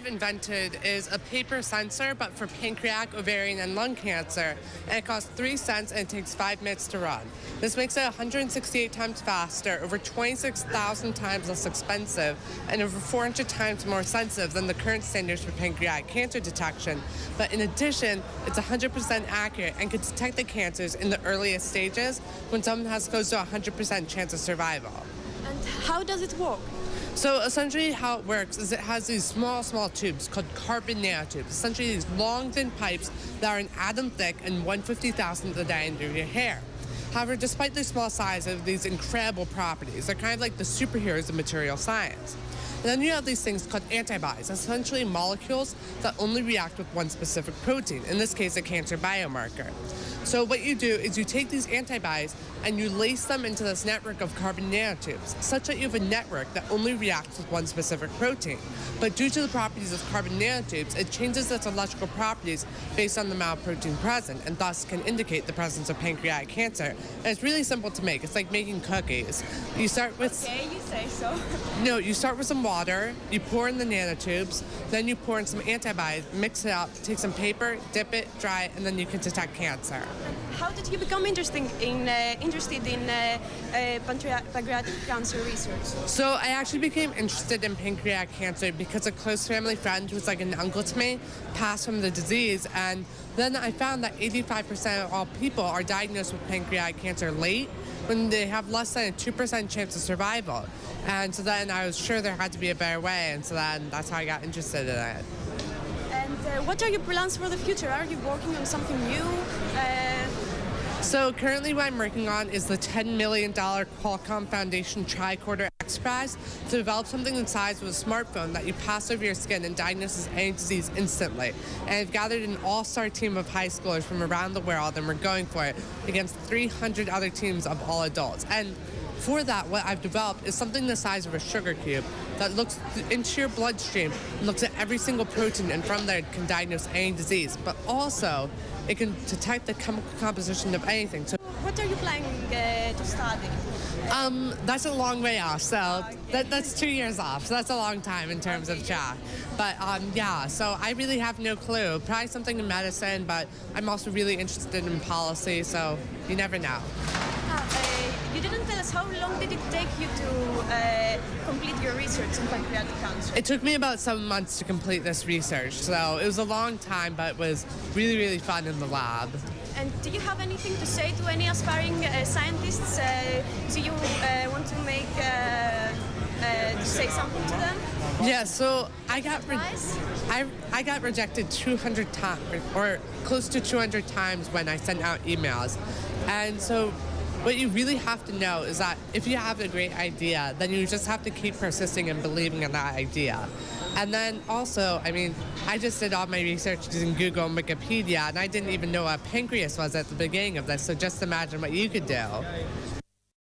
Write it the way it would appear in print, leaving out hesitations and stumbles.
I've invented is a paper sensor, but for pancreatic, ovarian, and lung cancer. And it costs 3 cents and it takes 5 minutes to run. This makes it 168 times faster, over 26,000 times less expensive, and over 400 times more sensitive than the current standards for pancreatic cancer detection. But in addition, it's 100% accurate and can detect the cancers in the earliest stages when someone has close to 100% chance of survival. And how does it work? So essentially how it works is it has these small tubes called carbon nanotubes, essentially these long, thin pipes that are an atom thick and 1/50,000th the diameter of your hair. However, despite their small size, they have these incredible properties. They're kind of like the superheroes of material science. And then you have these things called antibodies, essentially molecules that only react with one specific protein, in this case a cancer biomarker. So what you do is you take these antibodies and you lace them into this network of carbon nanotubes, such that you have a network that only reacts with one specific protein. But due to the properties of carbon nanotubes, it changes its electrical properties based on the amount of protein present, and thus can indicate the presence of pancreatic cancer. And it's really simple to make. It's like making cookies. You start with... Okay, you say so. No, you start with some water, you pour in the nanotubes, then you pour in some antibodies, mix it up, take some paper, dip it, dry it, and then you can detect cancer. How did you become interested in pancreatic cancer research? So I actually became interested in pancreatic cancer because a close family friend who's like an uncle to me passed from the disease, and then I found that 85% of all people are diagnosed with pancreatic cancer late when they have less than a 2% chance of survival. And so then I was sure there had to be a better way, and so then that's how I got interested in it. And what are your plans for the future? Are you working on something new? So currently what I'm working on is the $10 million Qualcomm Foundation Tricorder X Prize to develop something the size of a smartphone that you pass over your skin and diagnoses any disease instantly. And I've gathered an all-star team of high schoolers from around the world, and we're going for it against 300 other teams of all adults. And for that, what I've developed is something the size of a sugar cube that looks into your bloodstream and looks at every single protein, and from there it can diagnose any disease. But also, it can detect the chemical composition of anything. So, what are you planning to study? That's a long way off, so that's 2 years off, so that's a long time in terms of track. But yeah, so I really have no clue. Probably something in medicine, but I'm also really interested in policy, so you never know. You didn't tell us how long did it take you to complete your research in pancreatic cancer? It took me about 7 months to complete this research, so it was a long time, but it was really, really fun in the lab. And do you have anything to say to any aspiring scientists? Do you want to say something to them? Yeah, so I got rejected 200 times, or close to 200 times when I sent out emails. And so what you really have to know is that if you have a great idea, then you just have to keep persisting and believing in that idea. And then also, I mean, I just did all my research using Google and Wikipedia, and I didn't even know what pancreas was at the beginning of this, so just imagine what you could do.